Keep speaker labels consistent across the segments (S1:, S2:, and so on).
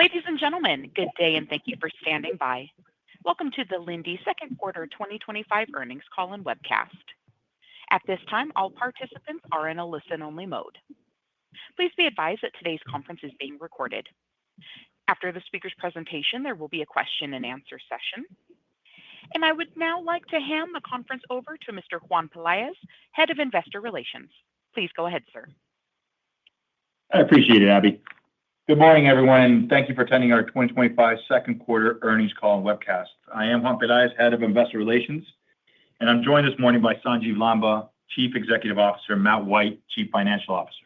S1: Ladies and gentlemen, good day and thank you for standing by. Welcome to the Linde Second Quarter 2025 Earnings Call and Webcast. At this time, all participants are in a listen-only mode. Please be advised that today's conference is being recorded. After the speaker's presentation, there will be a question-and-answer session. I would now like to hand the conference over to Mr. Juan Peláez, Head of Investor Relations. Please go ahead, sir.
S2: I appreciate it, Abby. Good morning, everyone, and thank you for attending our 2025 Second Quarter Earnings Call and Webcast. I am Juan Peláez, Head of Investor Relations, and I'm joined this morning by Sanjiv Lamba, Chief Executive Officer, and Matt White, Chief Financial Officer.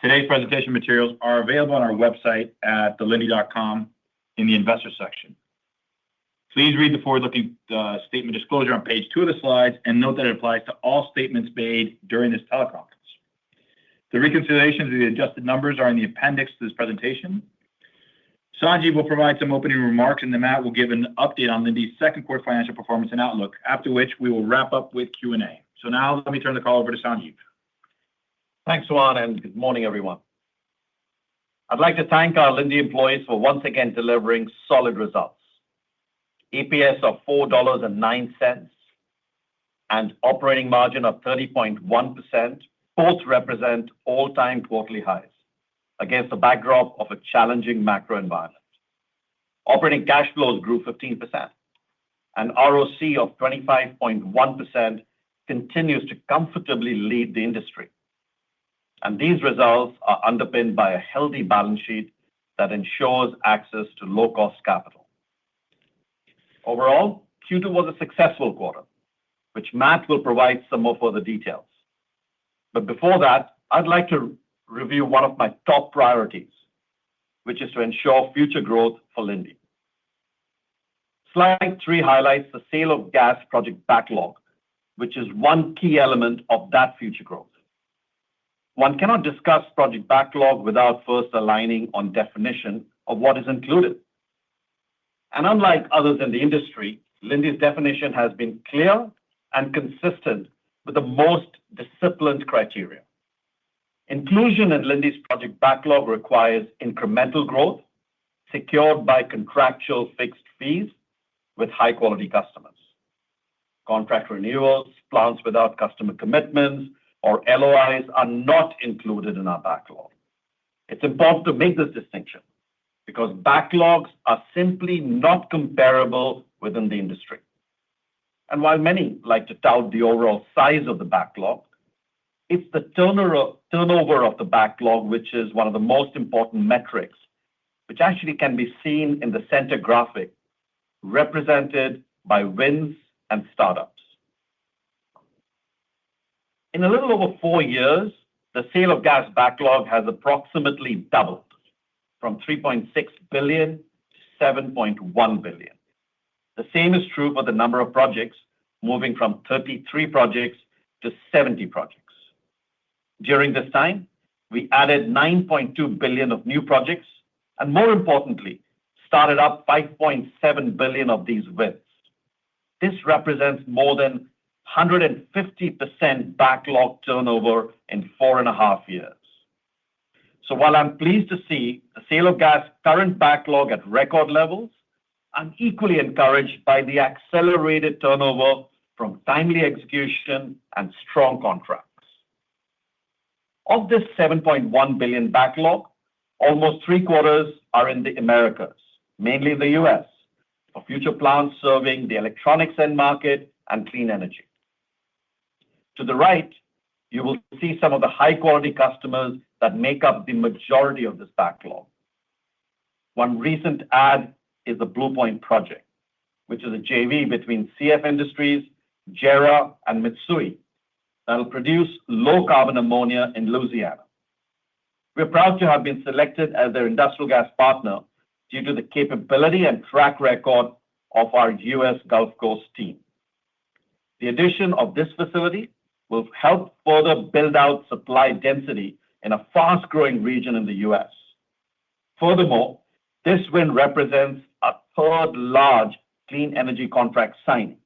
S2: Today's presentation materials are available on our website at thelinde.com in the Investor section. Please read the forward-looking statement disclosure on page 2 of the slides and note that it applies to all statements made during this teleconference. The reconciliations of the adjusted numbers are in the appendix to this presentation. Sanjiv will provide some opening remarks, and then Matt will give an update on Linde's second quarter financial performance and outlook, after which we will wrap up with Q&A. Now let me turn the call over to Sanjiv.
S3: Thanks, Juan, and good morning, everyone. I'd like to thank our Linde employees for once again delivering solid results. EPS of $4.09 and operating margin of 30.1% both represent all-time quarterly highs against the backdrop of a challenging macro environment. Operating cash flows grew 15%, and ROC of 25.1% continues to comfortably lead the industry. These results are underpinned by a healthy balance sheet that ensures access to low-cost capital. Overall, Q2 was a successful quarter, which Matt will provide some more further details. Before that, I'd like to review one of my top priorities, which is to ensure future growth for Linde. Slide 3 highlights the sale of gas project backlog, which is one key element of that future growth. One cannot discuss project backlog without first aligning on definition of what is included. Unlike others in the industry, Linde's definition has been clear and consistent with the most disciplined criteria. Inclusion in Linde's project backlog requires incremental growth secured by contractual fixed fees with high-quality customers. Contract renewals, plans without customer commitments, or LOIs are not included in our backlog. It's important to make this distinction because backlogs are simply not comparable within the industry. While many like to tout the overall size of the backlog, it's the turnover of the backlog which is one of the most important metrics, which actually can be seen in the center graphic represented by wins and startups. In a little over 4 years, the sale of gas backlog has approximately doubled from $3.6 billion to $7.1 billion. The same is true for the number of projects, moving from 33 projects to 70 projects. During this time, we added $9.2 billion of new projects, and more importantly, started up $5.7 billion of these wins. This represents more than 150% backlog turnover in 4.5 years. While I'm pleased to see the sale of gas current backlog at record levels, I'm equally encouraged by the accelerated turnover from timely execution and strong contracts. Of this $7.1 billion backlog, almost 3/4 are in the Americas, mainly in the U.S., for future plants serving the electronics end market and clean energy. To the right, you will see some of the high-quality customers that make up the majority of this backlog. One recent add is the Blue Point project, which is a JV between CF Industries, JERA, and Mitsui that will produce low-carbon ammonia in Louisiana. We're proud to have been selected as their industrial gas partner due to the capability and track record of our U.S. Gulf Coast team. The addition of this facility will help further build out supply density in a fast-growing region in the U.S. Furthermore, this win represents a third large clean energy contract signing,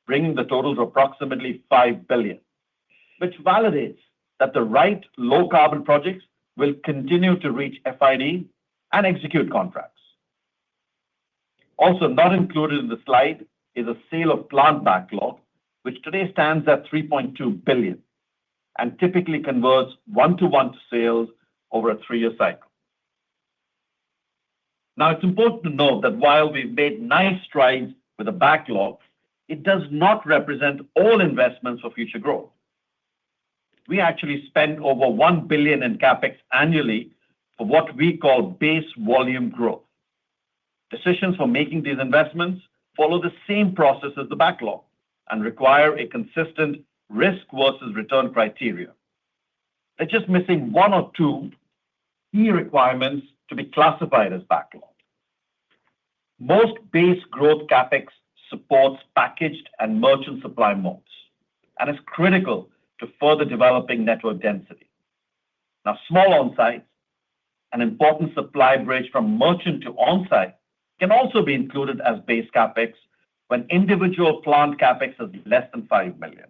S3: bringing the total to approximately $5 billion, which validates that the right low-carbon projects will continue to reach FID and execute contracts. Also, not included in the slide is a sale of plant backlog, which today stands at $3.2 billion and typically converts 1-to-1 to sales over a 3-year cycle. Now, it's important to note that while we've made nice strides with the backlog, it does not represent all investments for future growth. We actually spend over $1 billion in CapEx annually for what we call base volume growth. Decisions for making these investments follow the same process as the backlog and require a consistent risk versus return criteria. They're just missing 1 or 2 key requirements to be classified as backlog. Most base growth CapEx supports packaged and merchant supply modes and is critical to further developing network density. Now, small on-sites, an important supply bridge from merchant to on-site, can also be included as base CapEx when individual plant CapEx is less than $5 million.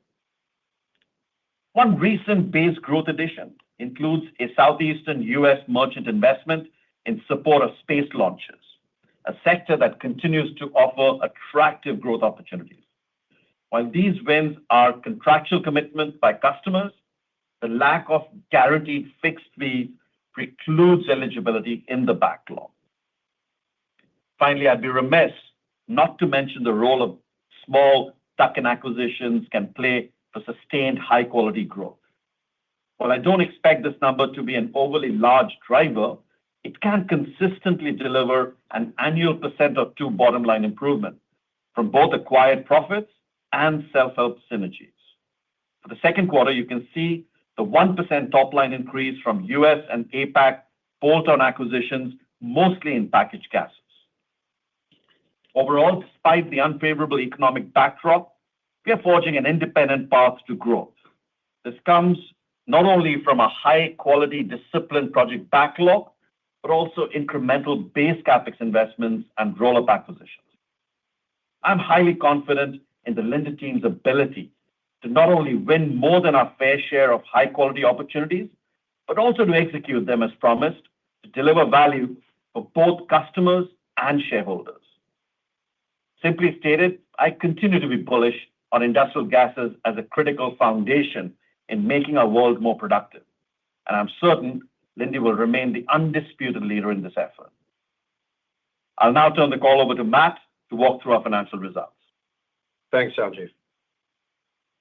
S3: One recent base growth addition includes a southeastern U.S. merchant investment in support of space launches, a sector that continues to offer attractive growth opportunities. While these wins are contractual commitments by customers, the lack of guaranteed fixed fees precludes eligibility in the backlog. Finally, I'd be remiss not to mention the role of small tuck-in acquisitions can play for sustained high-quality growth. While I don't expect this number to be an overly large driver, it can consistently deliver an annual % or 2 bottom line improvement from both acquired profits and self-help synergies. For the second quarter, you can see the 1% top line increase from US and APAC bolt-on acquisitions, mostly in packaged gases. Overall, despite the unfavorable economic backdrop, we are forging an independent path to growth. This comes not only from a high-quality, disciplined project backlog, but also incremental base CapEx investments and roll-up acquisitions. I'm highly confident in the Linde team's ability to not only win more than our fair share of high-quality opportunities, but also to execute them as promised to deliver value for both customers and shareholders. Simply stated, I continue to be bullish on industrial gases as a critical foundation in making our world more productive, and I'm certain Linde will remain the undisputed leader in this effort. I'll now turn the call over to Matt to walk through our financial results.
S4: Thanks, Sanjiv.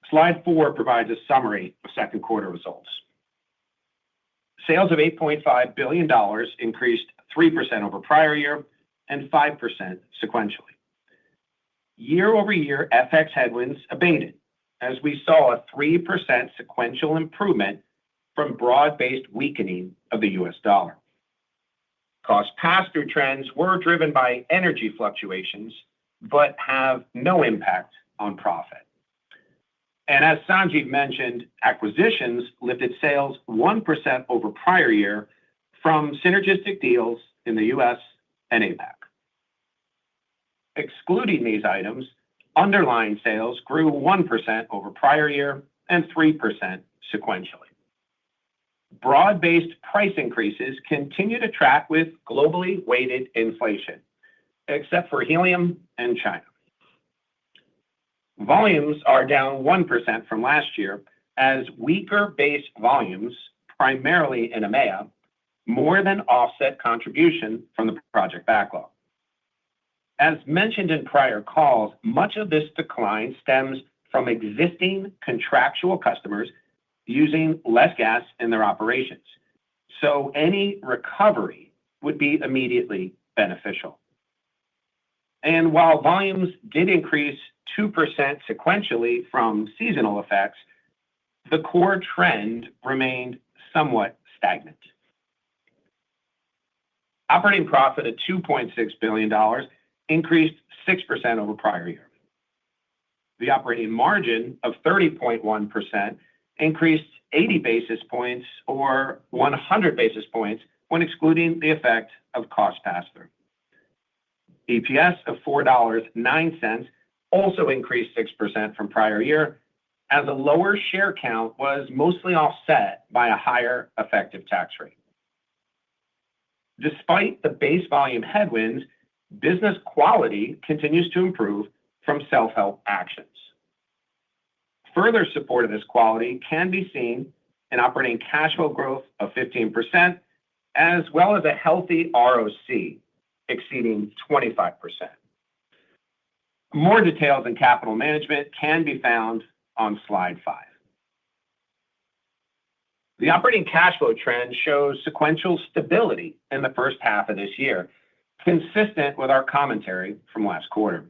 S4: Slide 4 provides a summary of second quarter results. Sales of $8.5 billion increased 3% over prior year and 5% sequentially. Year-over-year FX headwinds abated as we saw a 3% sequential improvement from broad-based weakening of the US dollar. Cost pass-through trends were driven by energy fluctuations, but have no impact on profit. And as Sanjiv mentioned, acquisitions lifted sales 1% over prior year from synergistic deals in the US and APAC. Excluding these items, underlying sales grew 1% over prior year and 3% sequentially. Broad-based price increases continue to track with globally weighted inflation, except for helium and China. Volumes are down 1% from last year as weaker base volumes, primarily in EMEA, more than offset contribution from the project backlog. As mentioned in prior calls, much of this decline stems from existing contractual customers using less gas in their operations, so any recovery would be immediately beneficial. And while volumes did increase 2% sequentially from seasonal effects, the core trend remained somewhat stagnant. Operating profit at $2.6 billion increased 6% over prior year. The operating margin of 30.1% increased 80 basis points or 100 basis points when excluding the effect of cost pass-through. EPS of $4.09 also increased 6% from prior year, as a lower share count was mostly offset by a higher effective tax rate. Despite the base volume headwinds, business quality continues to improve from self-help actions. Further support of this quality can be seen in operating cash flow growth of 15%, as well as a healthy ROC exceeding 25%. More details in capital management can be found on slide 5. The operating cash flow trend shows sequential stability in the first half of this year, consistent with our commentary from last quarter.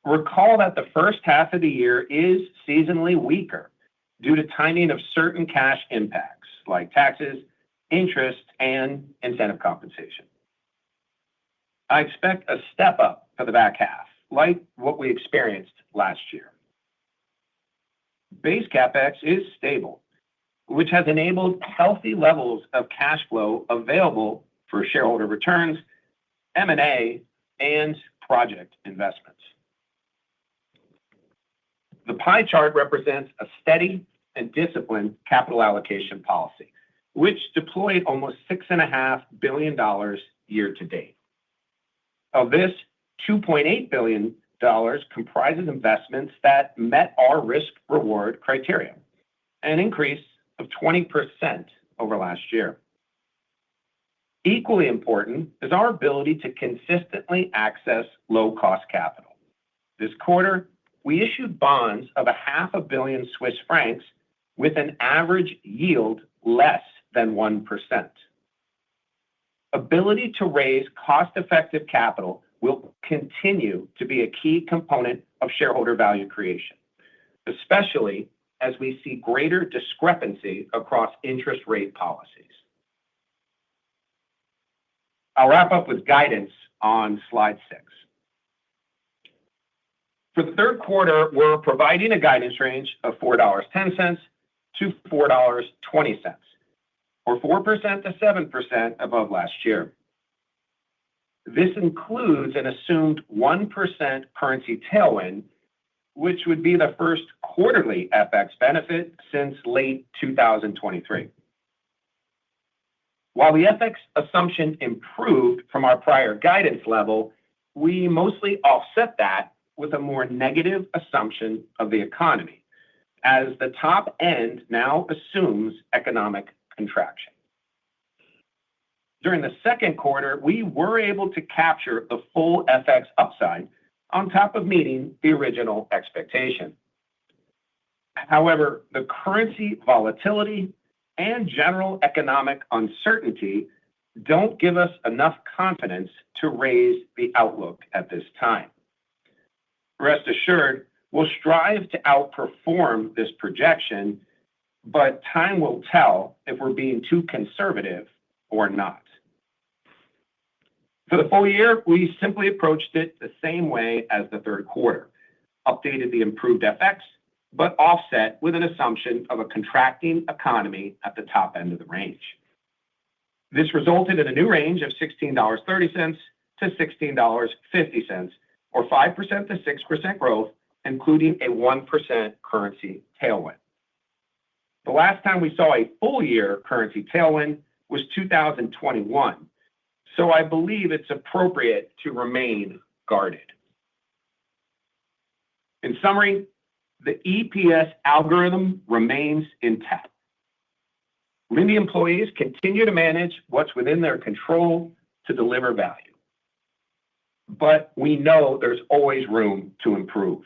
S4: Recall that the first half of the year is seasonally weaker due to timing of certain cash impacts like taxes, interest, and incentive compensation. I expect a step up for the back half, like what we experienced last year. Base CapEx is stable, which has enabled healthy levels of cash flow available for shareholder returns, M&A, and project investments. The pie chart represents a steady and disciplined capital allocation policy, which deployed almost $6.5 billion year to date. Of this, $2.8 billion comprises investments that met our risk-reward criteria, an increase of 20% over last year. Equally important is our ability to consistently access low-cost capital. This quarter, we issued bonds of 500 million Swiss francs with an average yield less than 1%. Ability to raise cost-effective capital will continue to be a key component of shareholder value creation, especially as we see greater discrepancy across interest rate policies. I'll wrap up with guidance on slide 6. For the third quarter, we're providing a guidance range of $4.10 to $4.20, or 4% to 7% above last year. This includes an assumed 1% currency tailwind, which would be the first quarterly FX benefit since late 2023. While the FX assumption improved from our prior guidance level, we mostly offset that with a more negative assumption of the economy, as the top end now assumes economic contraction. During the second quarter, we were able to capture the full FX upside on top of meeting the original expectation. However, the currency volatility and general economic uncertainty don't give us enough confidence to raise the outlook at this time. Rest assured, we'll strive to outperform this projection, but time will tell if we're being too conservative or not. For the full year, we simply approached it the same way as the third quarter, updated the improved FX, but offset with an assumption of a contracting economy at the top end of the range. This resulted in a new range of $16.30 to $16.50, or 5% to 6% growth, including a 1% currency tailwind. The last time we saw a full year currency tailwind was 2021, so I believe it's appropriate to remain guarded. In summary, the EPS algorithm remains intact. Linde employees continue to manage what's within their control to deliver value. But we know there's always room to improve.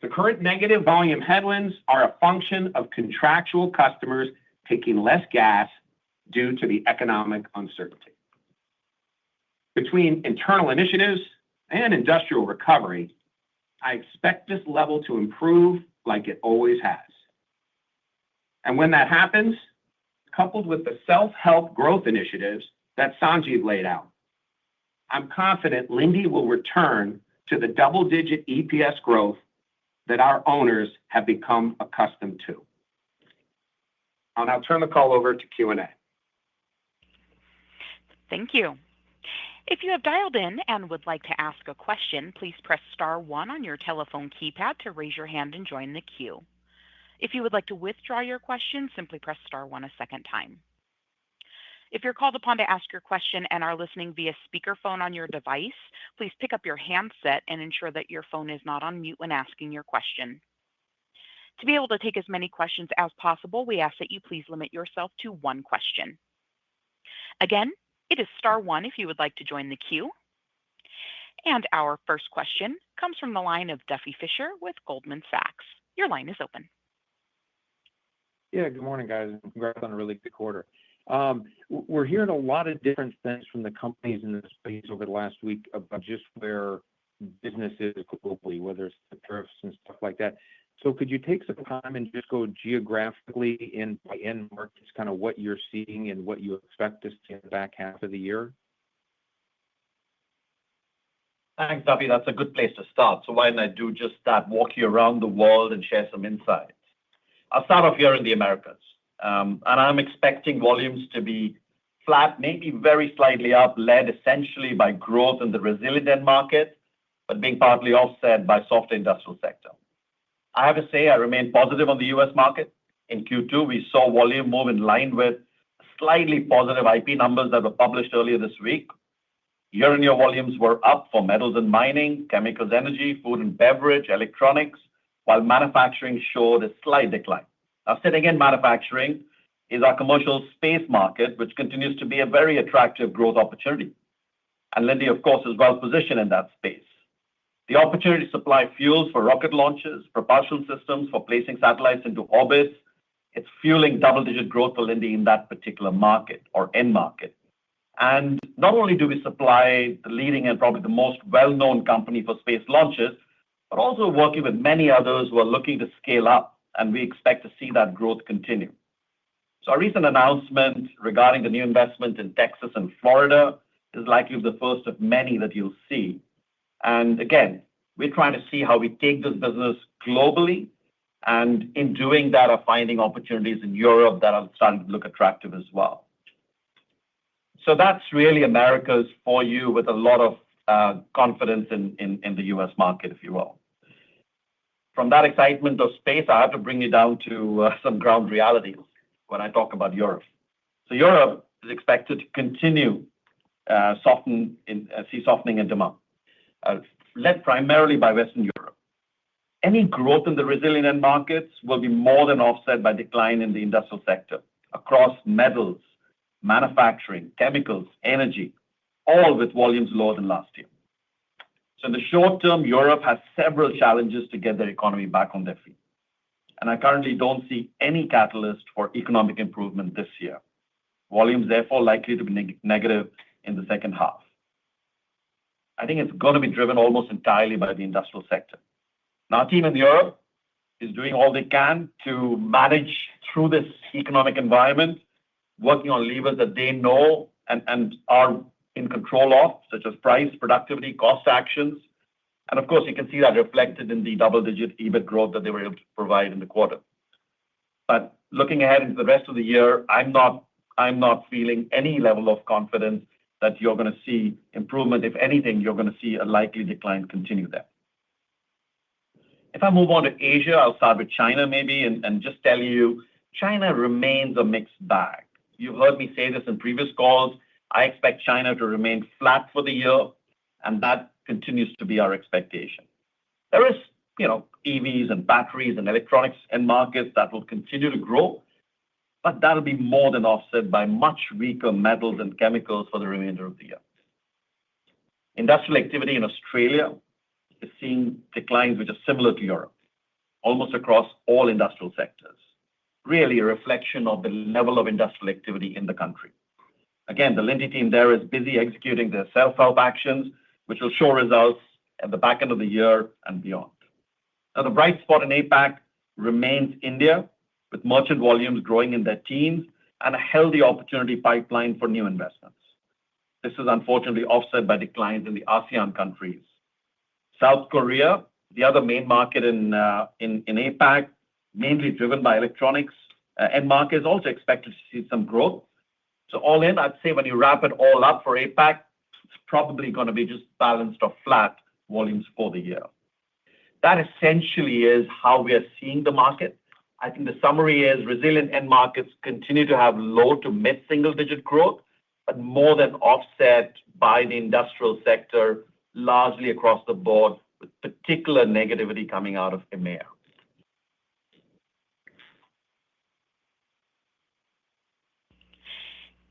S4: The current negative volume headwinds are a function of contractual customers taking less gas due to the economic uncertainty. Between internal initiatives and industrial recovery, I expect this level to improve like it always has. And when that happens, coupled with the self-help growth initiatives that Sanjiv laid out, I'm confident Linde will return to the double-digit EPS growth that our owners have become accustomed to. I'll now turn the call over to Q&A.
S1: Thank you. If you have dialed in and would like to ask a question, please press star 1 on your telephone keypad to raise your hand and join the queue. If you would like to withdraw your question, simply press star 1 a second time. If you're called upon to ask your question and are listening via speakerphone on your device, please pick up your handset and ensure that your phone is not on mute when asking your question. To be able to take as many questions as possible, we ask that you please limit yourself to one question. Again, it is star one if you would like to join the queue. And our first question comes from the line of Duffy Fischer with Goldman Sachs. Your line is open.
S5: Yeah, good morning, guys. Congrats on a really good quarter. We're hearing a lot of different things from the companies in this space over the last week about just where business is globally, whether it's the tariffs and stuff like that. So could you take some time and just go geographically in by end markets, kind of what you're seeing and what you expect to see in the back half of the year?
S3: Thanks, Duffy. That's a good place to start. So why don't I do just that, walk you around the world and share some insights. I'll start off here in the Americas. And I'm expecting volumes to be flat, maybe very slightly up, led essentially by growth in the resilient end market, but being partly offset by soft industrial sector. I have to say I remain positive on the U.S. market. In Q2, we saw volume move in line with slightly positive IP numbers that were published earlier this week. Year-on-year volumes were up for metals and mining, chemicals, energy, food and beverage, electronics, while manufacturing showed a slight decline. Now, sitting in manufacturing is our commercial space market, which continues to be a very attractive growth opportunity. And Linde, of course, is well positioned in that space. The opportunity to supply fuels for rocket launches, propulsion systems for placing satellites into orbit, it's fueling double-digit growth for Linde in that particular market or end market. And not only do we supply the leading and probably the most well-known company for space launches, but also working with many others who are looking to scale up, and we expect to see that growth continue. So our recent announcement regarding the new investment in Texas and Florida is likely the first of many that you'll see. And again, we're trying to see how we take this business globally, and in doing that, are finding opportunities in Europe that are starting to look attractive as well. So that's really Americas for you with a lot of confidence in the U.S. market, if you will. From that excitement of space, I have to bring you down to some ground realities when I talk about Europe. So Europe is expected to continue softening in demand, led primarily by Western Europe. Any growth in the resilient end markets will be more than offset by decline in the industrial sector across metals, manufacturing, chemicals, energy, all with volumes lower than last year. So in the short term, Europe has several challenges to get their economy back on their feet. And I currently don't see any catalyst for economic improvement this year. Volumes, therefore, likely to be negative in the second half. I think it's going to be driven almost entirely by the industrial sector. Now, our team in Europe is doing all they can to manage through this economic environment, working on levers that they know and are in control of, such as price, productivity, cost actions. And of course, you can see that reflected in the double-digit EBIT growth that they were able to provide in the quarter. But looking ahead into the rest of the year, I'm not feeling any level of confidence that you're going to see improvement. If anything, you're going to see a likely decline continue there. If I move on to Asia, I'll start with China maybe and just tell you, China remains a mixed bag. You've heard me say this in previous calls. I expect China to remain flat for the year, and that continues to be our expectation. There is, EVs and batteries and electronics end markets that will continue to grow, but that'll be more than offset by much weaker metals and chemicals for the remainder of the year. Industrial activity in Australia is seeing declines which are similar to Europe, almost across all industrial sectors. Really a reflection of the level of industrial activity in the country. Again, the Linde team there is busy executing their self-help actions, which will show results at the back end of the year and beyond. Now, the bright spot in APAC remains India, with merchant volumes growing in their teens and a healthy opportunity pipeline for new investments. This is unfortunately offset by declines in the ASEAN countries. South Korea, the other main market in APAC, mainly driven by electronics end market, is also expected to see some growth. So all in, I'd say when you wrap it all up for APAC, it's probably going to be just balanced or flat volumes for the year. That essentially is how we are seeing the market. I think the summary is resilient end markets continue to have low to mid-single-digit growth, but more than offset by the industrial sector, largely across the board, with particular negativity coming out of EMEA.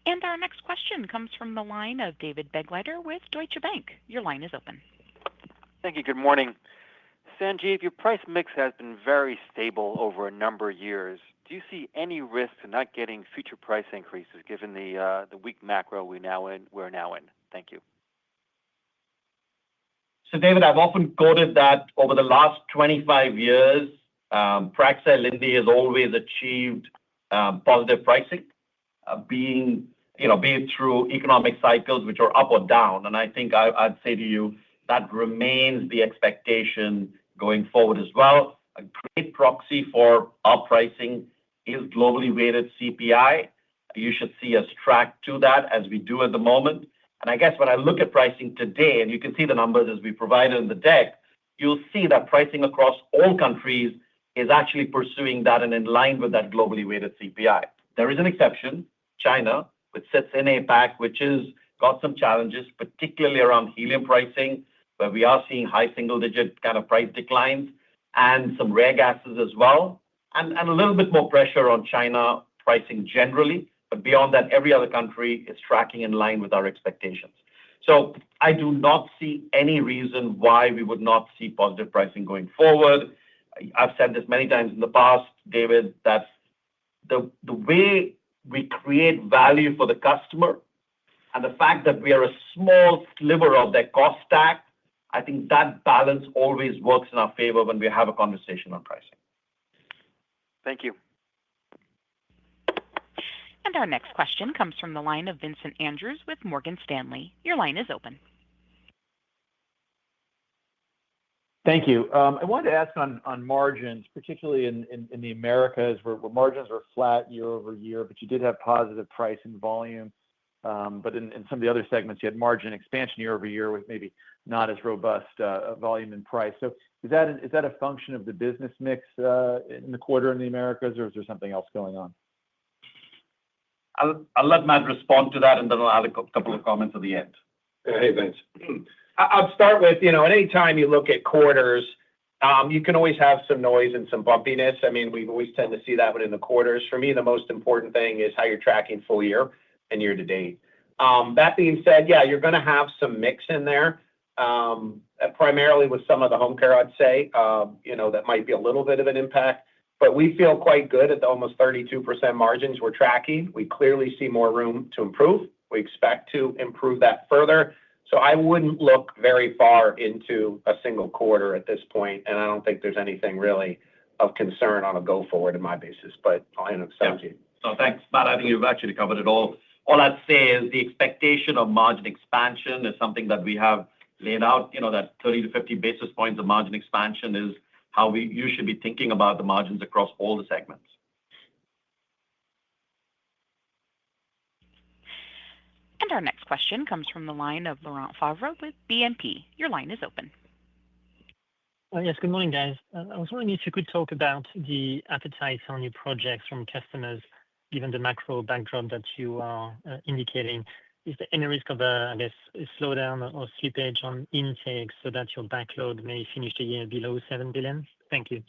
S1: And our next question comes from the line of David Begleiter with Deutsche Bank. Your line is open.
S6: Thank you. Good morning. Sanjeev, your price mix has been very stable over a number of years. Do you see any risk to not getting future price increases given the weak macro we're now in? Thank you.
S3: So, David, I've often quoted that over the last 25 years, Praxair Linde has always achieved positive pricing, be it through economic cycles, which are up or down. And I think I'd say to you that remains the expectation going forward as well. A great proxy for our pricing is globally weighted CPI. You should see us track to that as we do at the moment. And I guess when I look at pricing today, and you can see the numbers as we provided in the deck, you'll see that pricing across all countries is actually pursuing that and in line with that globally weighted CPI. There is an exception, China, which sits in APAC, which has got some challenges, particularly around helium pricing, where we are seeing high single-digit kind of price declines and some rare gases as well, and a little bit more pressure on China pricing generally. But beyond that, every other country is tracking in line with our expectations. So I do not see any reason why we would not see positive pricing going forward. I've said this many times in the past, David, that the way we create value for the customer and the fact that we are a small sliver of their cost stack, I think that balance always works in our favor when we have a conversation on pricing.
S6: Thank you.
S1: And our next question comes from the line of Vincent Andrews with Morgan Stanley. Your line is open.
S7: Thank you. I wanted to ask on margins, particularly in the Americas, where margins are flat year over year, but you did have positive price and volume. But in some of the other segments, you had margin expansion year over year with maybe not as robust volume and price. So is that a function of the business mix in the quarter in the Americas, or is there something else going on?
S3: I'll let Matt respond to that, and then I'll add a couple of comments at the end.
S4: Hey, Vince. I'll start with, at any time you look at quarters, you can always have some noise and some bumpiness. I mean, we always tend to see that within the quarters. For me, the most important thing is how you're tracking full year and year to date. That being said, yeah, you're going to have some mix in there, primarily with some of the home care, I'd say, that might be a little bit of an impact. But we feel quite good at the almost 32% margins we're tracking. We clearly see more room to improve. We expect to improve that further. So I wouldn't look very far into a single quarter at this point, and I don't think there's anything really of concern on a go forward in my basis. But I'll hand it to Sanjeev.
S3: So thanks, Matt. I think you've actually covered it all. All I'd say is the expectation of margin expansion is something that we have laid out. That 30 to 50 basis points of margin expansion is how you should be thinking about the margins across all the segments.
S1: And our next question comes from the line of Laurent Favre with BNP. Your line is open.
S8: Yes, good morning, guys. I was wondering if you could talk about the appetite on new projects from customers, given the macro backdrop that you are indicating. Is there any risk of a slowdown or slippage on intake so that your backlog may finish the year below $7 billion? Thank you.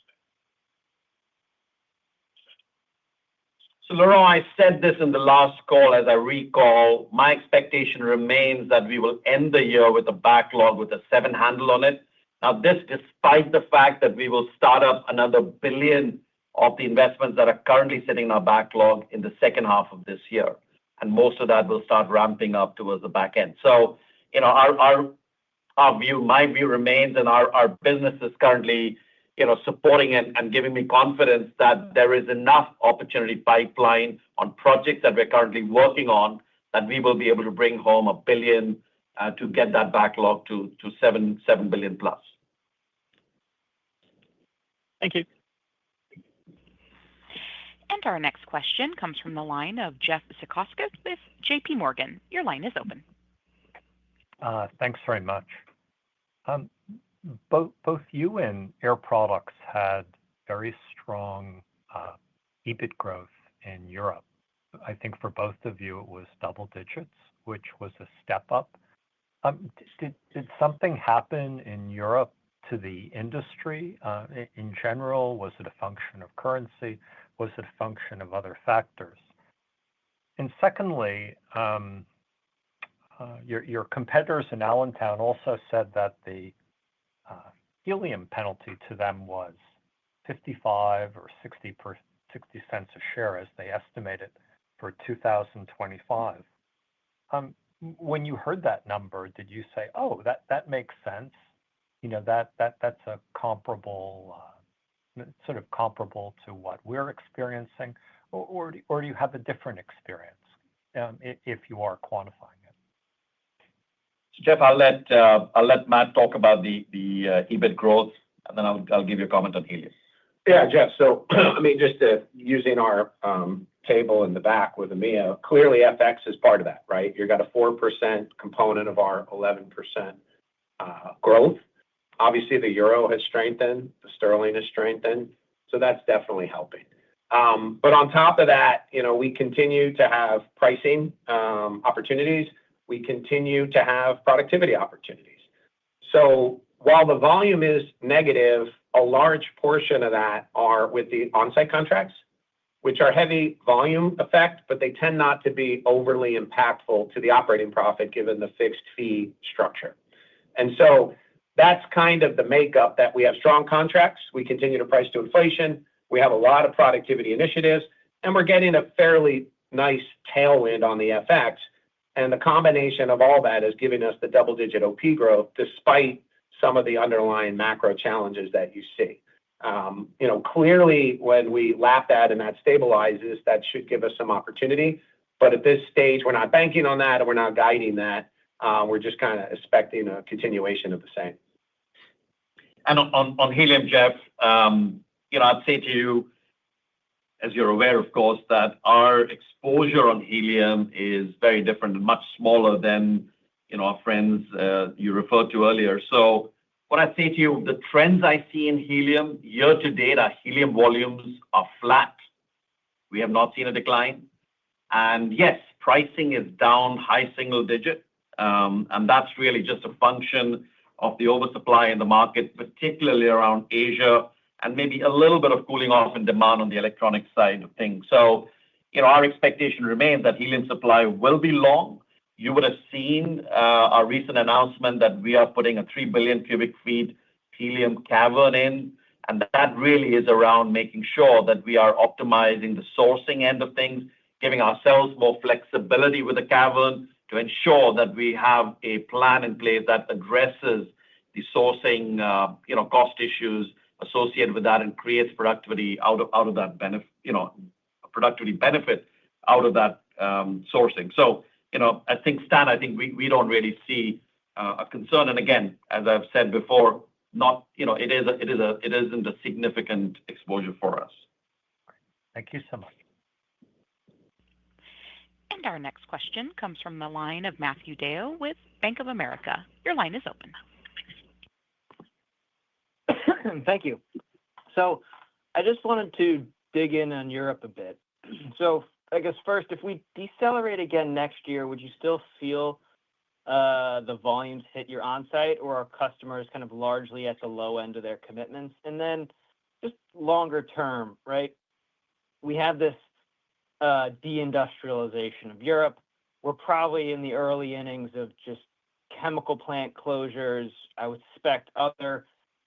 S3: So, Laurent, I said this in the last call, as I recall. My expectation remains that we will end the year with a backlog with a 7 handle on it. Now, this despite the fact that we will start up another $1 billion of the investments that are currently sitting in our backlog in the second half of this year. And most of that will start ramping up towards the back end. So, my view remains, and our business is currently supporting and giving me confidence that there is enough opportunity pipeline on projects that we're currently working on that we will be able to bring home $1 billion to get that backlog to $7 billion plus.
S8: Thank you.
S1: And our next question comes from the line of Jeff Zekauskas with J.P. Morgan. Your line is open.
S9: Thanks very much. Both you and Air Products had very strong EBIT growth in Europe. I think for both of you, it was double digits, which was a step up. Did something happen in Europe to the industry in general? Was it a function of currency? Was it a function of other factors? And secondly, your competitors in Allentown also said that the helium penalty to them was 55 or 60 cents a share, as they estimated for 2025. When you heard that number, did you say, "Oh, that makes sense"? That's a comparable, sort of comparable to what we're experiencing, or do you have a different experience if you are quantifying it?
S3: So Jeff, I'll let Matt talk about the EBIT growth, and then I'll give you a comment on helium.
S4: Yeah, Jeff. So I mean, just using our table in the back with EMEA, clearly FX is part of that, right? You've got a 4% component of our 11% growth. Obviously, the euro has strengthened, the sterling has strengthened, so that's definitely helping. But on top of that, we continue to have pricing opportunities. We continue to have productivity opportunities. So while the volume is negative, a large portion of that are with the on-site contracts, which are heavy volume effect, but they tend not to be overly impactful to the operating profit given the fixed fee structure. And so that's kind of the makeup that we have strong contracts. We continue to price to inflation. We have a lot of productivity initiatives, and we're getting a fairly nice tailwind on the FX. And the combination of all that is giving us the double-digit OP growth despite some of the underlying macro challenges that you see. Clearly, when we lap that and that stabilizes, that should give us some opportunity. But at this stage, we're not banking on that, and we're not guiding that. We're just kind of expecting a continuation of the same.
S3: And on helium, Jeff, I'd say to you, as you're aware, of course, that our exposure on helium is very different and much smaller than our friends you referred to earlier. So what I'd say to you, the trends I see in helium year to date, our helium volumes are flat. We have not seen a decline. And yes, pricing is down high single digit. And that's really just a function of the oversupply in the market, particularly around Asia, and maybe a little bit of cooling off in demand on the electronic side of things. So our expectation remains that helium supply will be long. You would have seen our recent announcement that we are putting a 3 billion cubic feet helium cavern in. And that really is around making sure that we are optimizing the sourcing end of things, giving ourselves more flexibility with the cavern to ensure that we have a plan in place that addresses the sourcing cost issues associated with that and creates productivity out of that benefit, productivity benefit out of that sourcing. So, I think, Stan, we don't really see a concern. And again, as I've said before, it isn't a significant exposure for us.
S9: Thank you so much.
S1: And our next question comes from the line of Matthew Deo with Bank of America. Your line is open.
S10: Thank you. So I just wanted to dig in on Europe a bit. So I guess first, if we decelerate again next year, would you still feel the volumes hit your on-site, or are customers kind of largely at the low end of their commitments? And then just longer term, right? We have this deindustrialization of Europe. We're probably in the early innings of just chemical plant closures. I would suspect other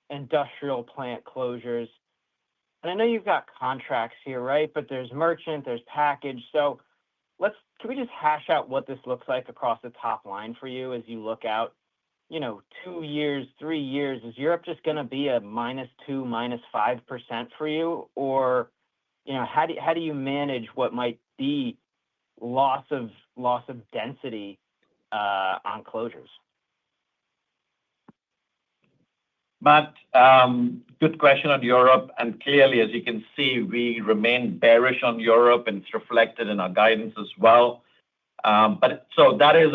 S10: industrial plant closures. And I know you've got contracts here, right? But there's merchant, there's package. So can we just hash out what this looks like across the top line for you as you look out, 2 years, 3 years? Is Europe just going to be a -2%, -5% for you? Or, how do you manage what might be loss of density on closures?
S3: Matt, good question on Europe. And clearly, as you can see, we remain bearish on Europe, and it's reflected in our guidance as well. But so that is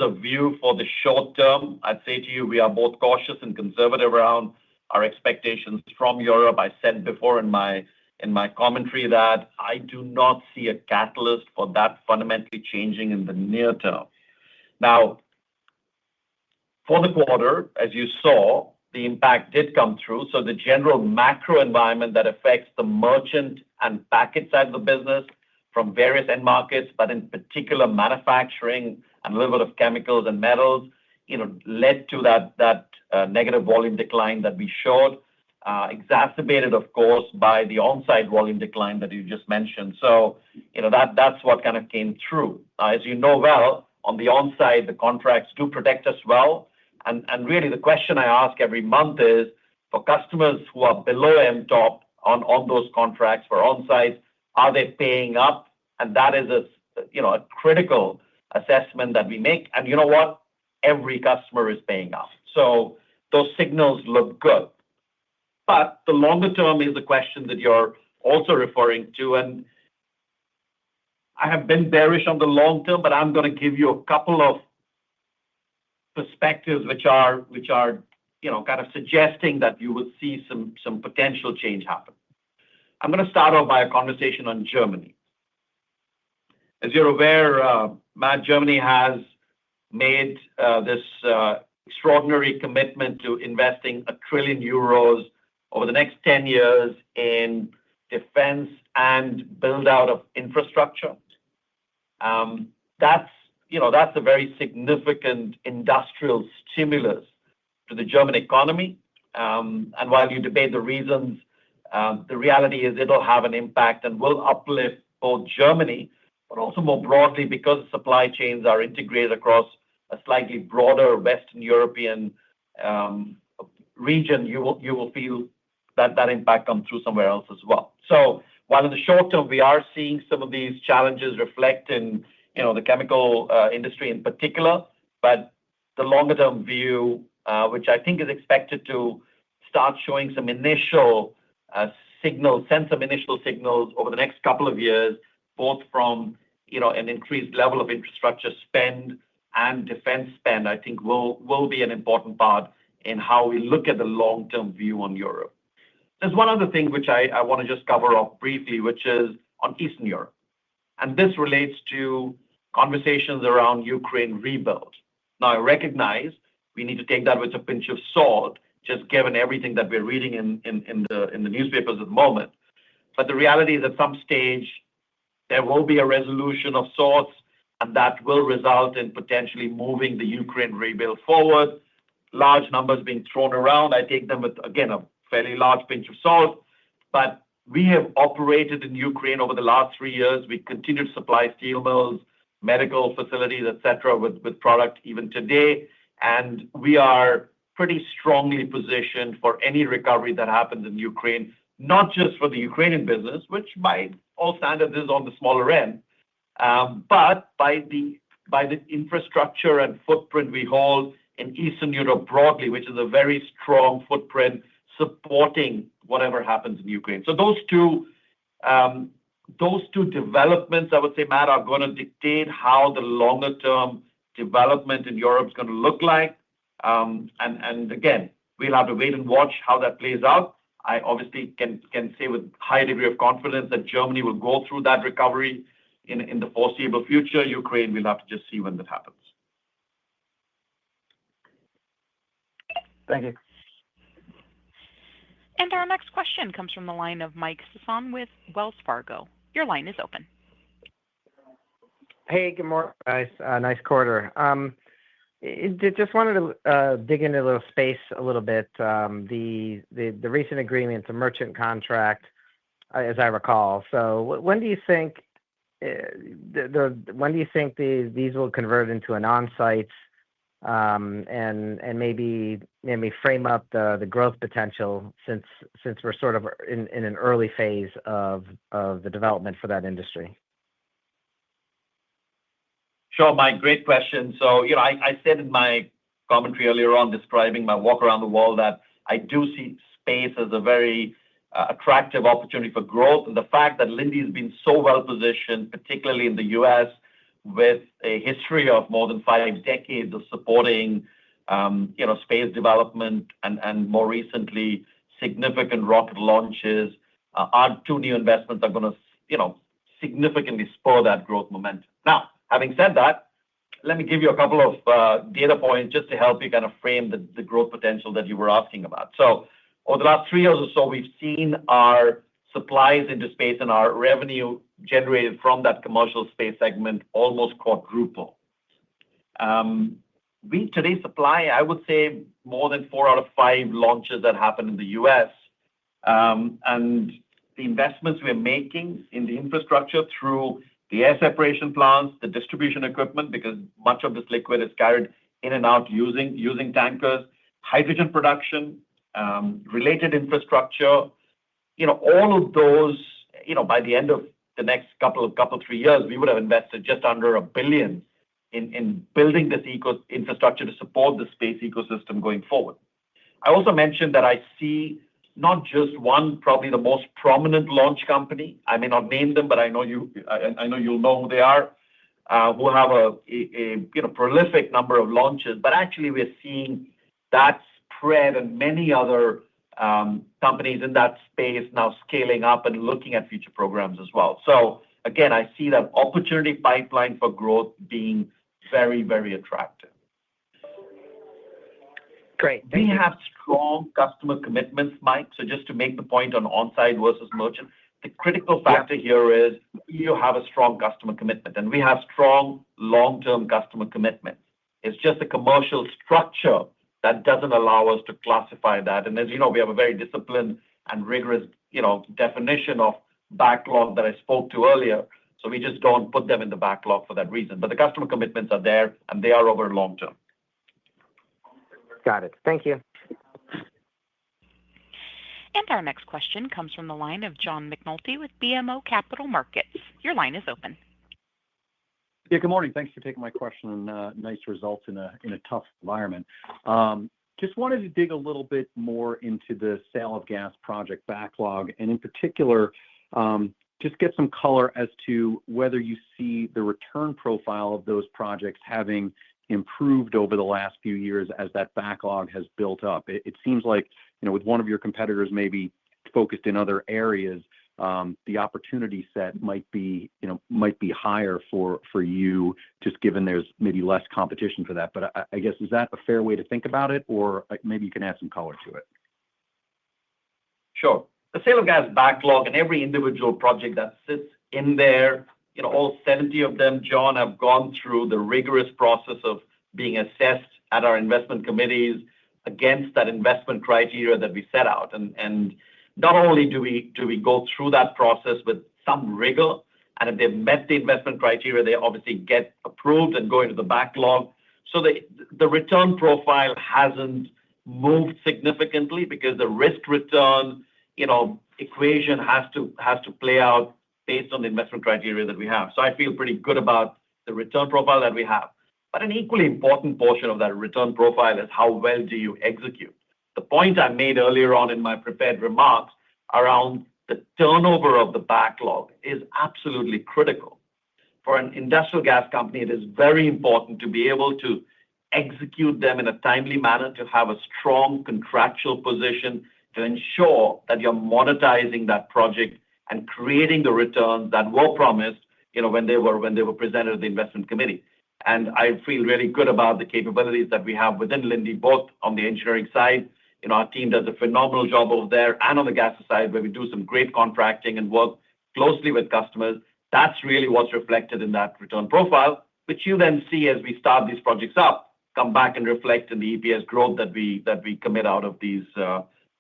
S3: a view for the short term. I'd say to you, we are both cautious and conservative around our expectations from Europe. I said before in my in my commentary that I do not see a catalyst for that fundamentally changing in the near term. Now, for the quarter, as you saw, the impact did come through. So the general macro environment that affects the merchant and package side of the business from various end markets, but in particular manufacturing and a little bit of chemicals and metals, led to that negative volume decline that we showed, exacerbated, of course, by the on-site volume decline that you just mentioned. So that's what kind of came through. As you know well, on the on-site, the contracts do protect us well. And really, the question I ask every month is, for customers who are below MTOP on those contracts for on-site, are they paying up? And that is a critical assessment that we make. And you know what? Every customer is paying up. So those signals look good. But the longer term is the question that you're also referring to. And I have been bearish on the long term, but I'm going to give you a couple of perspectives which are kind of suggesting that you will see some potential change happen. I'm going to start off by a conversation on Germany. As you're aware, Matt, Germany has made this extraordinary commitment to investing €1 trillion over the next 10 years in defense and build out of infrastructure. That's a very significant industrial stimulus to the German economy. And while you debate the reasons, the reality is it'll have an impact and will uplift both Germany, but also more broadly because supply chains are integrated across a slightly broader Western European region. You will feel that impact come through somewhere else as well. So while in the short term we are seeing some of these challenges reflect in the chemical industry in particular, but the longer term view, which I think is expected to start showing some initial signals over the next couple of years, both from an increased level of infrastructure spend and defense spend, I think will be an important part in how we look at the long-term view on Europe. There's one other thing which I want to just cover off briefly, which is on Eastern Europe. And this relates to conversations around Ukraine rebuild. Now, I recognize we need to take that with a pinch of salt, just given everything that we're reading in the newspapers at the moment. But the reality is at some stage, there will be a resolution of sorts, and that will result in potentially moving the Ukraine rebuild forward. Large numbers being thrown around. I take them with, again, a fairly large pinch of salt. But we have operated in Ukraine over the last 3 years. We continue to supply steel mills, medical facilities, etc., with product even today. And we are pretty strongly positioned for any recovery that happens in Ukraine, not just for the Ukrainian business, which by all standards is on the smaller end, but by the infrastructure and footprint we hold in Eastern Europe broadly, which is a very strong footprint supporting whatever happens in Ukraine. So those two developments, I would say, Matt, are going to dictate how the longer term development in Europe is going to look like. And again, we'll have to wait and watch how that plays out. I obviously can say with high degree of confidence that Germany will go through that recovery in the foreseeable future. Ukraine, we'll have to just see when that happens.
S6: Thank you.
S1: And our next question comes from the line of Mike Sison with Wells Fargo. Your line is open.
S11: Hey, good morning, guys. Nice quarter. Just wanted to dig into the space a little bit. The recent agreement, the merchant contract, as I recall. So when do you think these will convert into an on-site and maybe frame up the growth potential since we're sort of in an early phase of the development for that industry?
S3: Sure, Mike, great question. So, I said in my commentary earlier on describing my walk around the world that I do see space as a very attractive opportunity for growth. And the fact that Linde has been so well positioned, particularly in the US, with a history of more than 5 decades of supporting, space development and more recently, significant rocket launches, our two new investments are going to, significantly spur that growth momentum. Now, having said that, let me give you a couple of data points just to help you kind of frame the growth potential that you were asking about. So over the last 3 years or so, we've seen our supplies into space and our revenue generated from that commercial space segment almost quadruple. We today supply, I would say, more than 4 out of 5 launches that happen in the U.S. And the investments we're making in the infrastructure through the air separation plants, the distribution equipment, because much of this liquid is carried in and out using tankers, hydrogen production, related infrastructure, all of those, by the end of the next couple 3 years, we would have invested just under $1 billion in building this infrastructure to support the space ecosystem going forward. I also mentioned that I see not just one, probably the most prominent launch company. I may not name them, but I know you'll know who they are, who have a prolific number of launches. But actually, we're seeing that spread and many other companies in that space now scaling up and looking at future programs as well. So again, I see that opportunity pipeline for growth being very, very attractive.
S11: Great.
S3: We have strong customer commitments, Mike. So just to make the point on on-site versus merchant, the critical factor here is you have a strong customer commitment, and we have strong long-term customer commitments. It's just the commercial structure that doesn't allow us to classify that. And as you know, we have a very disciplined and rigorous, definition of backlog that I spoke to earlier. So we just don't put them in the backlog for that reason. But the customer commitments are there, and they are over long term.
S11: Got it. Thank you.
S1: And our next question comes from the line of John McNulty with BMO Capital Markets. Your line is open.
S12: Yeah, good morning. Thanks for taking my question, and nice results in a tough environment. Just wanted to dig a little bit more into the sale of gas project backlog, and in particular, just get some color as to whether you see the return profile of those projects having improved over the last few years as that backlog has built up. It seems like, with one of your competitors maybe focused in other areas, the opportunity set might be higher for you, just given there's maybe less competition for that. But I guess, is that a fair way to think about it, or maybe you can add some color to it?
S3: Sure. The sale of gas backlog and every individual project that sits in there, all 70 of them, John, have gone through the rigorous process of being assessed at our investment committees against that investment criteria that we set out. And not only do we go through that process with some rigor, and if they've met the investment criteria, they obviously get approved and go into the backlog. So the return profile hasn't moved significantly because the risk return, equation has to play out based on the investment criteria that we have. So I feel pretty good about the return profile that we have. But an equally important portion of that return profile is how well do you execute. The point I made earlier on in my prepared remarks around the turnover of the backlog is absolutely critical. For an industrial gas company, it is very important to be able to execute them in a timely manner, to have a strong contractual position, to ensure that you're monetizing that project and creating the returns that were promised, when they were presented at the investment committee. And I feel really good about the capabilities that we have within Linde, both on the engineering side. Our team does a phenomenal job over there, and on the gas side, where we do some great contracting and work closely with customers. That's really what's reflected in that return profile, which you then see as we start these projects up, come back and reflect in the EPS growth that we commit out of these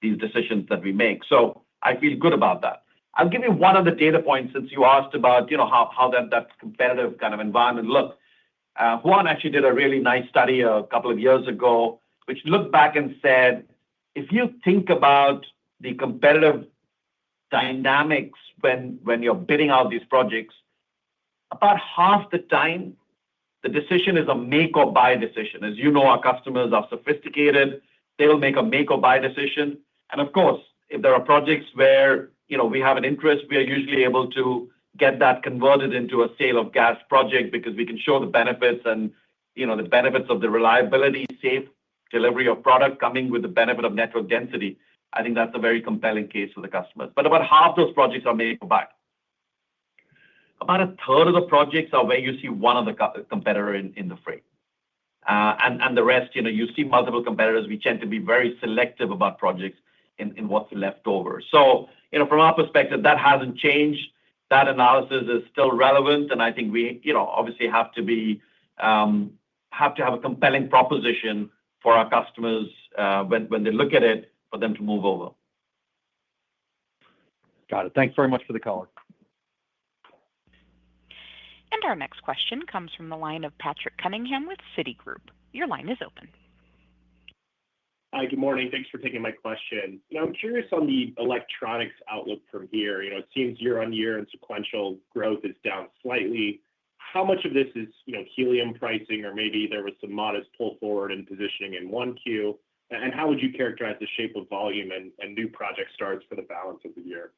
S3: decisions that we make. So I feel good about that. I'll give you one other data point since you asked about, how that competitive kind of environment looks. Juan actually did a really nice study a couple of years ago, which looked back and said, if you think about the competitive dynamics when you're bidding out these projects, about half the time, the decision is a make or buy decision. As you know, our customers are sophisticated. They will make a make or buy decision. And of course, if there are projects where, we have an interest, we are usually able to get that converted into a sale of gas project because we can show the benefits and, the benefits of the reliability, safe delivery of product coming with the benefit of network density. I think that's a very compelling case for the customers. But about half those projects are make or buy. About a third of the projects are where you see one of the competitor in the fray. And the rest, you see multiple competitors. We tend to be very selective about projects in what's left over. So, from our perspective, that hasn't changed. That analysis is still relevant. And I think we, obviously have to have a compelling proposition for our customers when they look at it for them to move over.
S12: Got it. Thanks very much for the call.
S1: And our next question comes from the line of Patrick Cunningham with Citigroup. Your line is open.
S13: Hi, good morning. Thanks for taking my question. I'm curious on the electronics outlook from here. It seems year-on-year and sequential growth is down slightly. How much of this is, helium pricing, or maybe there was some modest pull forward in positioning in 1Q? And how would you characterize the shape of volume and new project starts for the balance of the year?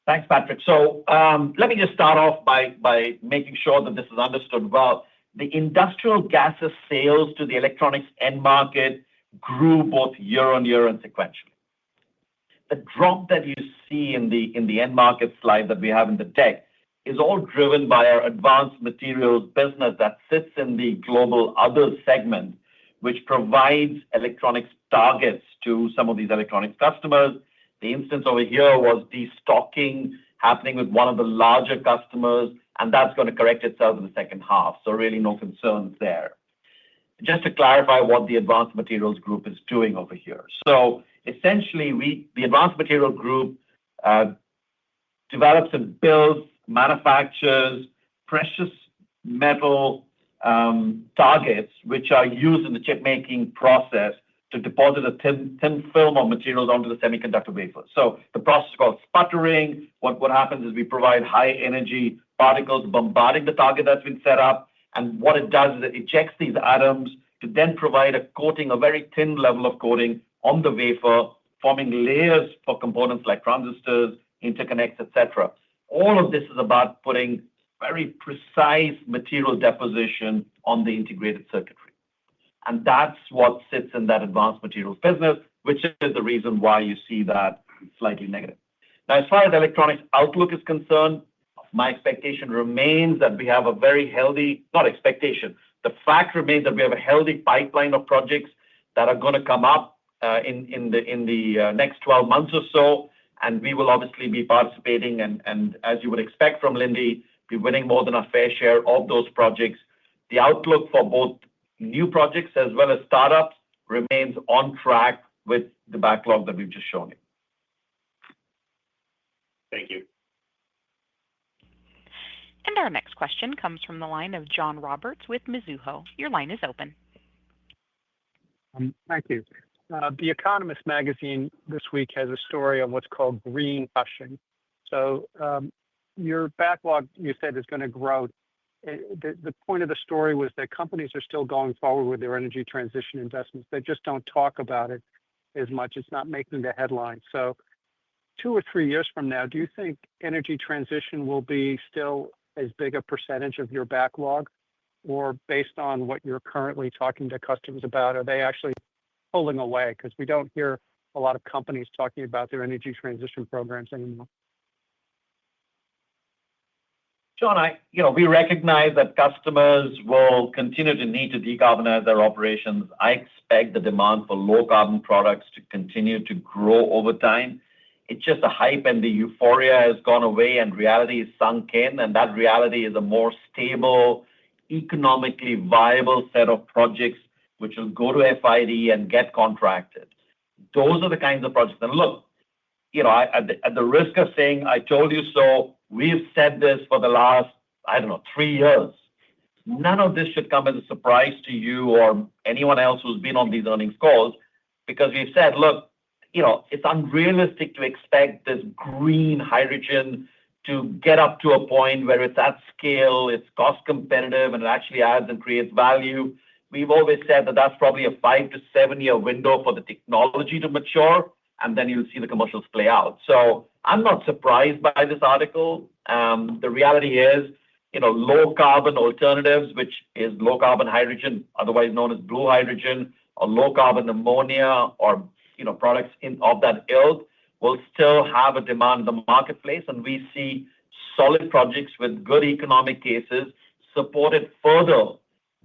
S3: Thanks, Patrick. So let me just start off by making sure that this is understood well. The industrial gases sales to the electronics end market grew both year-on-year and sequentially. The drop that you see in the end market slide that we have in the deck is all driven by our advanced materials business that sits in the global other segment, which provides electronics targets to some of these electronics customers. The instance over here was destocking happening with one of the larger customers, and that's going to correct itself in the second half. So really no concerns there. Just to clarify what the Advanced Materials Group is doing over here. So essentially, the Advanced Materials Group develops and builds, manufactures precious metal targets, which are used in the chip making process to deposit a thin film of materials onto the semiconductor wafer. So the process is called sputtering. What happens is we provide high energy particles bombarding the target that's been set up. And what it does is it ejects these atoms to then provide a coating, a very thin level of coating on the wafer, forming layers for components like transistors, interconnects, etc. All of this is about putting very precise material deposition on the integrated circuitry. And that's what sits in that advanced materials business, which is the reason why you see that slightly negative. Now, as far as electronics outlook is concerned, my expectation remains that we have a very healthy, not expectation, the fact remains that we have a healthy pipeline of projects that are going to come up in the next 12 months or so. And we will obviously be participating and as you would expect from Linde, be winning more than a fair share of those projects. The outlook for both new projects as well as startups remains on track with the backlog that we've just shown you.
S13: Thank you.
S1: And our next question comes from the line of John Roberts with Mizuho. Your line is open.
S14: Thank you. The Economist magazine this week has a story on what's called green hushing. So your backlog, you said, is going to grow. The point of the story was that companies are still going forward with their energy transition investments. They just don't talk about it as much. It's not making the headlines. So 2 or 3 years from now, do you think energy transition will be still as big a percentage of your backlog? Or based on what you're currently talking to customers about, are they actually pulling away? Because we don't hear a lot of companies talking about their energy transition programs anymore.
S3: John, we recognize that customers will continue to need to decarbonize their operations. I expect the demand for low carbon products to continue to grow over time. It's just a hype and the euphoria has gone away and reality is sunk in. And that reality is a more stable, economically viable set of projects which will go to FID and get contracted. Those are the kinds of projects. And look, at the risk of saying, I told you so, we've said this for the last, 3 years. None of this should come as a surprise to you or anyone else who's been on these earnings calls, because we've said, look, it's unrealistic to expect this green hydrogen to get up to a point where it's at scale, it's cost competitive, and it actually adds and creates value. We've always said that that's probably a 5 to 7 year window for the technology to mature, and then you'll see the commercials play out. So I'm not surprised by this article. The reality is, low carbon alternatives, which is low carbon hydrogen, otherwise known as blue hydrogen, or low carbon ammonia or products of that ilk will still have a demand in the marketplace, and we see solid projects with good economic cases supported further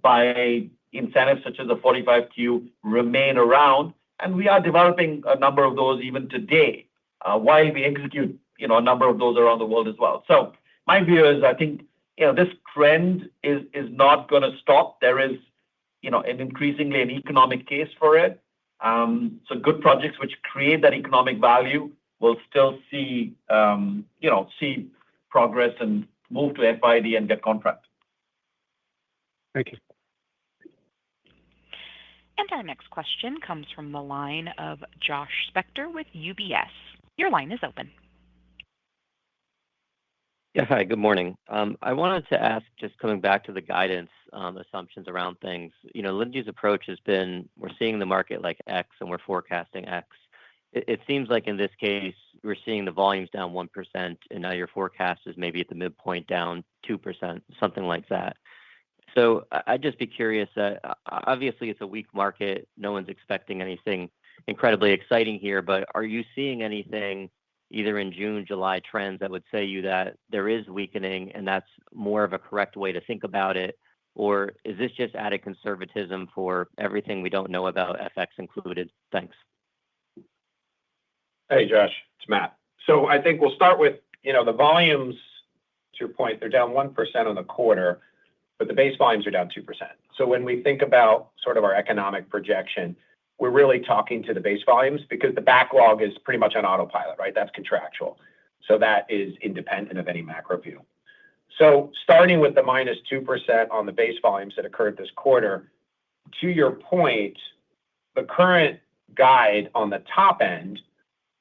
S3: by incentives such as the 45Q remain around, and we are developing a number of those even today while we execute a number of those around the world as well. So my view is I think this trend is not going to stop. There is an increasingly an economic case for it. So good projects which create that economic value will still see progress and move to FID and get contract.
S14: Thank you.
S1: And our next question comes from the line of Josh Spector with UBS. Your line is open.
S15: Yeah, hi, good morning. I wanted to ask, just coming back to the guidance assumptions around things, Linde's approach has been, we're seeing the market like X and we're forecasting X. It seems like in this case, we're seeing the volumes down 1%, and now your forecast is maybe at the midpoint down 2%, something like that. So I'd just be curious, obviously it's a weak market. No one's expecting anything incredibly exciting here, but are you seeing anything either in June, July trends that would say you that there is weakening and that's more of a correct way to think about it? Or is this just added conservatism for everything we don't know about, FX included? Thanks.
S4: Hey, Josh, it's Matt. So I think we'll start with, the volumes, to your point, they're down 1% on the quarter, but the base volumes are down 2%. So when we think about sort of our economic projection, we're really talking to the base volumes because the backlog is pretty much on autopilot, right? That's contractual. So that is independent of any macro view. So starting with the -2% on the base volumes that occurred this quarter, to your point, the current guide on the top end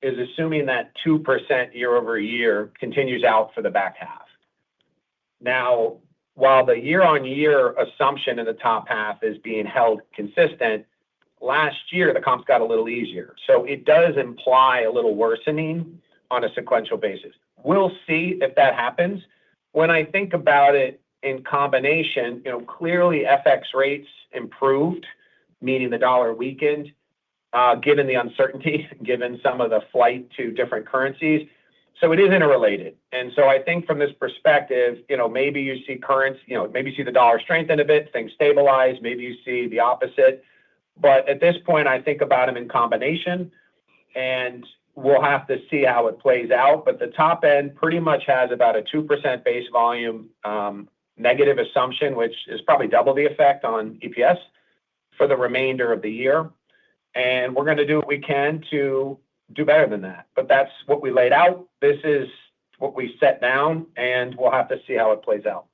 S4: is assuming that 2% year over year continues out for the back half. Now, while the year-on-year assumption in the top half is being held consistent, last year the comps got a little easier. So it does imply a little worsening on a sequential basis. We'll see if that happens. When I think about it in combination, clearly FX rates improved, meaning the dollar weakened, given the uncertainty, given some of the flight to different currencies. So it is interrelated. And so I think from this perspective, maybe you see maybe you see the dollar strengthen a bit, things stabilize, maybe you see the opposite. But at this point, I think about them in combination, and we'll have to see how it plays out. But the top end pretty much has about a 2% base volume negative assumption, which is probably double the effect on EPS for the remainder of the year. And we're going to do what we can to do better than that. But that's what we laid out. This is what we set down, and we'll have to see how it plays out.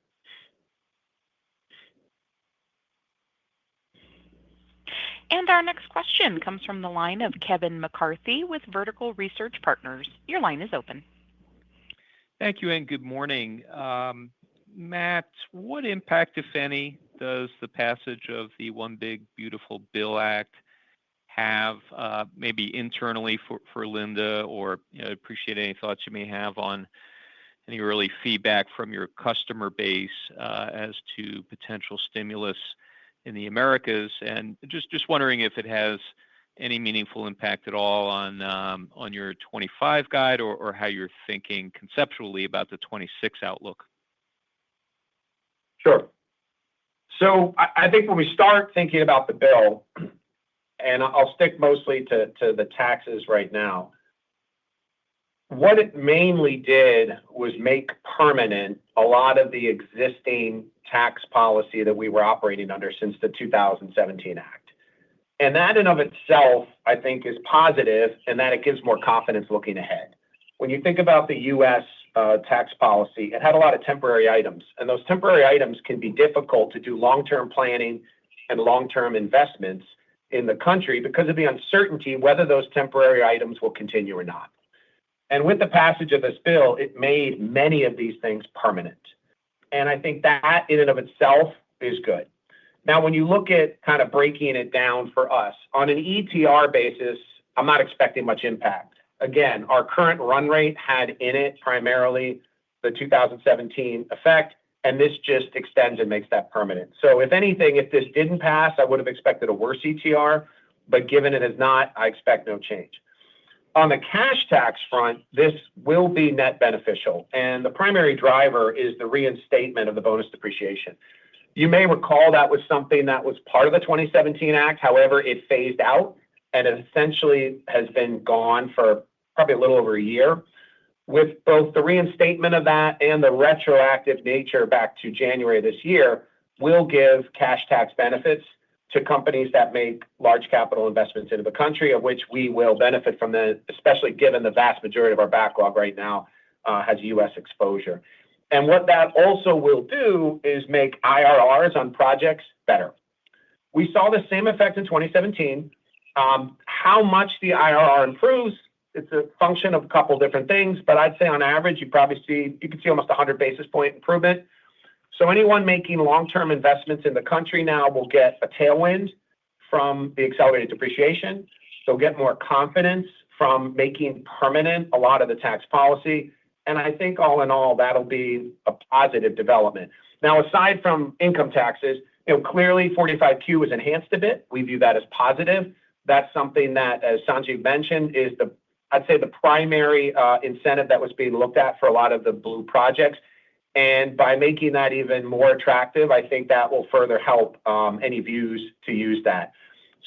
S1: And our next question comes from the line of Kevin McCarthy with Vertical Research Partners. Your line is open.
S16: Thank you and good morning. Matt, what impact, if any, does the passage of the One Big Beautiful Bill Act have maybe internally for Linde, or appreciate any thoughts you may have on any early feedback from your customer base as to potential stimulus in the Americas, and just wondering if it has any meaningful impact at all on your 25 guide or how you're thinking conceptually about the 26 outlook.
S4: Sure. So I think when we start thinking about the bill, and I'll stick mostly to the taxes right now, what it mainly did was make permanent a lot of the existing tax policy that we were operating under since the 2017 Act. And that in of itself, I think, is positive in that it gives more confidence looking ahead. When you think about the U.S. Tax policy, it had a lot of temporary items, and those temporary items can be difficult to do long-term planning and long-term investments in the country because of the uncertainty whether those temporary items will continue or not. And with the passage of this bill, it made many of these things permanent. And I think that in and of itself is good. Now, when you look at kind of breaking it down for us, on an ETR basis, I'm not expecting much impact. Again, our current run rate had in it primarily the 2017 effect. and this just extends and makes that permanent. So if anything, if this didn't pass, I would have expected a worse ETR, but given it has not, I expect no change. On the cash tax front, this will be net beneficial, and the primary driver is the reinstatement of the bonus depreciation. You may recall that was something that was part of the 2017 Act. However, it phased out, and it essentially has been gone for probably a little over a year. With both the reinstatement of that and the retroactive nature back to January this year, will give cash tax benefits to companies that make large capital investments into the country, of which we will benefit from them, especially given the vast majority of our backlog right now has U.S. exposure. And what that also will do is make IRRs on projects better. We saw the same effect in 2017. How much the IRR improves, it's a function of a couple different things, but I'd say on average, you could see almost 100 basis point improvement. So anyone making long-term investments in the country now will get a tailwind from the accelerated depreciation. They'll get more confidence from making permanent a lot of the tax policy. And I think all in all, that'll be a positive development. Now, aside from income taxes, clearly 45Q was enhanced a bit. We view that as positive. That's something that, as Sanjeev mentioned, is I'd say the primary incentive that was being looked at for a lot of the blue projects. And by making that even more attractive, I think that will further help any views to use that.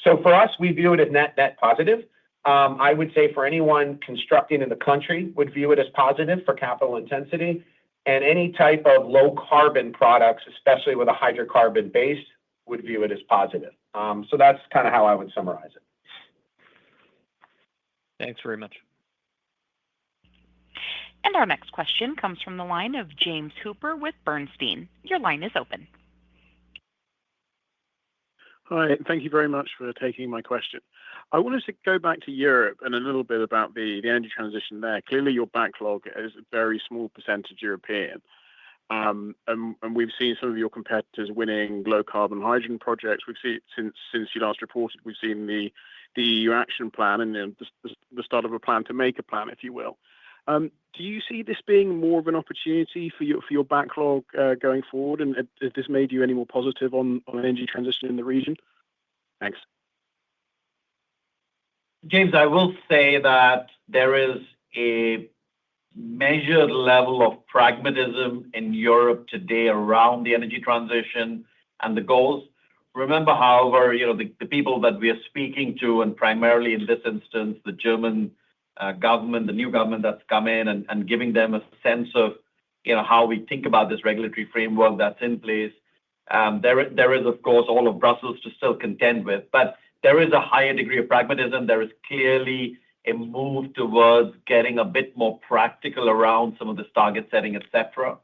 S4: So for us, we view it as net positive. I would say for anyone constructing in the country would view it as positive for capital intensity. And any type of low carbon products, especially with a hydrocarbon base, would view it as positive. So that's kind of how I would summarize it.
S16: Thanks very much.
S1: And our next question comes from the line of James Hooper with Bernstein. Your line is open.
S17: Hi, thank you very much for taking my question. I wanted to go back to Europe and a little bit about the energy transition there. Clearly, your backlog is a very small percentage European. And we've seen some of your competitors winning low carbon hydrogen projects. We've seen since you last reported, we've seen the EU action plan and the start of a plan to make a plan, if you will. Do you see this being more of an opportunity for your backlog going forward? And has this made you any more positive on energy transition in the region? Thanks.
S3: James, I will say that there is a measured level of pragmatism in Europe today around the energy transition and the goals. Remember, however, the people that we are speaking to, and primarily in this instance, the German government, the new government that's come in and giving them a sense of, how we think about this regulatory framework that's in place. There is, of course, all of Brussels to still contend with, but there is a higher degree of pragmatism. There is clearly a move towards getting a bit more practical around some of this target setting, etc.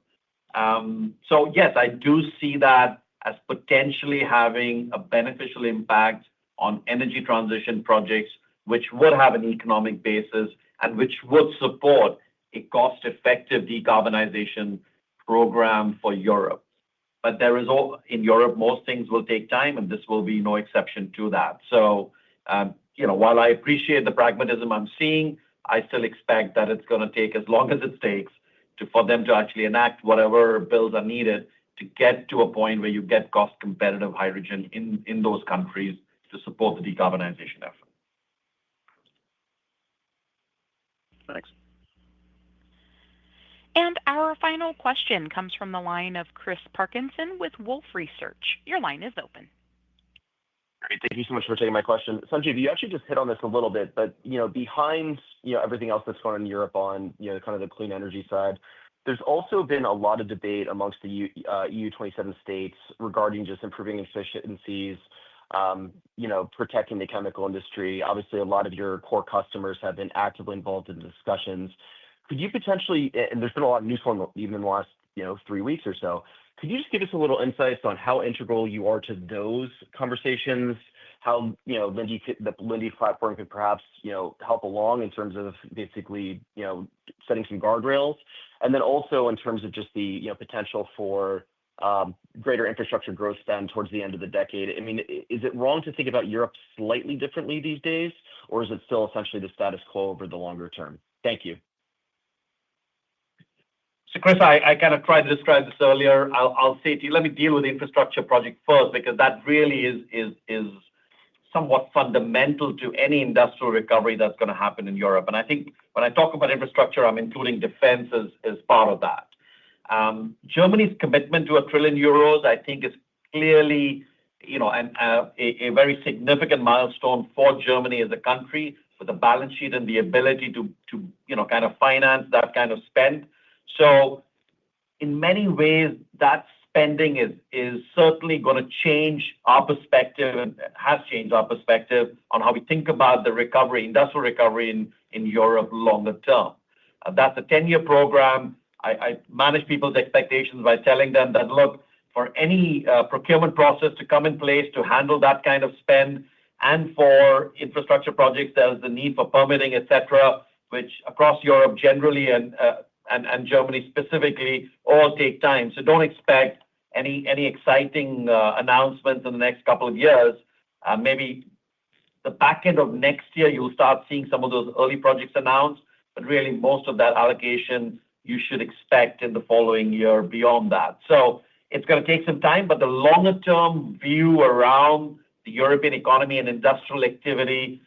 S3: So yes, I do see that as potentially having a beneficial impact on energy transition projects, which would have an economic basis and which would support a cost-effective decarbonization program for Europe. But in Europe, most things will take time, and this will be no exception to that. So, while I appreciate the pragmatism I'm seeing, I still expect that it's going to take as long as it takes for them to actually enact whatever bills are needed to get to a point where you get cost-competitive hydrogen in those countries to support the decarbonization effort.
S17: Thanks.
S1: And our final question comes from the line of Chris Parkinson with Wolfe Research. Your line is open.
S18: Great. Thank you so much for taking my question. Sanjeev, you actually just hit on this a little bit, but behind everything else that's going on in Europe on kind of the clean energy side, there's also been a lot of debate amongst the EU 27 states regarding just improving efficiencies, protecting the chemical industry. Obviously, a lot of your core customers have been actively involved in the discussions. Could you potentially, and there's been a lot of news on even in the last 3 weeks or so, could you just give us a little insights on how integral you are to those conversations? How the Linde platform could perhaps help along in terms of basically setting some guardrails, and then also in terms of just the potential for greater infrastructure growth spend towards the end of the decade. I mean, is it wrong to think about Europe slightly differently these days, or is it still essentially the status quo over the longer term? Thank you.
S3: So, Chris, I kind of tried to describe this earlier. I'll say to you, let me deal with the infrastructure project first because that really is somewhat fundamental to any industrial recovery that's going to happen in Europe. And I think when I talk about infrastructure, I'm including defense as part of that. Germany's commitment to €1 trillion, I think, is clearly, a very significant milestone for Germany as a country with a balance sheet and the ability to kind of finance that kind of spend. So, in many ways, that spending is certainly going to change our perspective and has changed our perspective on how we think about the recovery, industrial recovery in Europe longer term. That's a 10-year program. I manage people's expectations by telling them that, look, for any procurement process to come in place to handle that kind of spend and for infrastructure projects, there's the need for permitting, et cetera, which across Europe generally and Germany specifically all take time. So don't expect any exciting announcements in the next couple of years. Maybe the back end of next year, you'll start seeing some of those early projects announced, but really most of that allocation you should expect in the following year beyond that. So it's going to take some time, but the longer term view around the European economy and industrial activity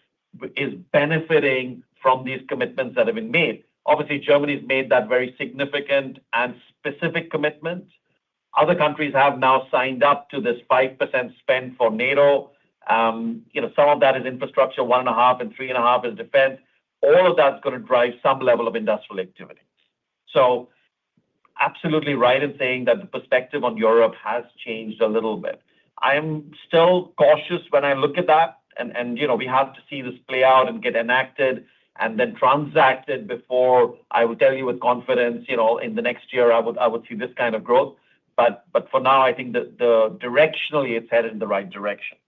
S3: is benefiting from these commitments that have been made. Obviously, Germany's made that very significant and specific commitment. Other countries have now signed up to this 5% spend for NATO. Some of that is infrastructure, 1.5 and 3.5 is defense. All of that's going to drive some level of industrial activity. So absolutely right in saying that the perspective on Europe has changed a little bit. I am still cautious when I look at that, and we have to see this play out and get enacted and then transacted before I would tell you with confidence, in the next year I would see this kind of growth. But for now, I think that directionally it's headed in the right direction.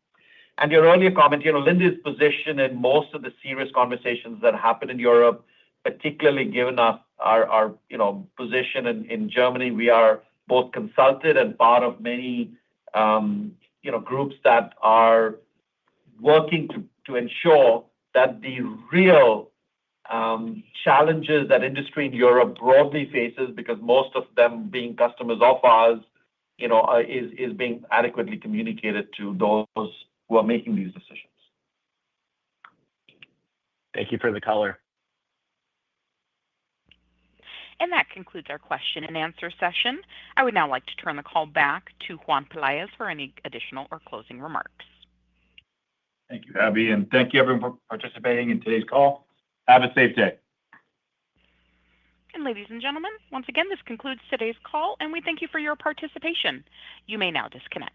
S3: And your earlier comment, Linde's position in most of the serious conversations that happen in Europe, particularly given our position in Germany, we are both consulted and part of many groups that are working to ensure that the real challenges that industry in Europe broadly faces, because most of them being customers of ours, is being adequately communicated to those who are making these decisions.
S18: Thank you for the color.
S1: And that concludes our question and answer session. I would now like to turn the call back to Juan Peláez for any additional or closing remarks.
S2: Thank you, Abby, and thank you everyone for participating in today's call. Have a safe day.
S1: And ladies and gentlemen, once again, this concludes today's call, and we thank you for your participation. You may now disconnect.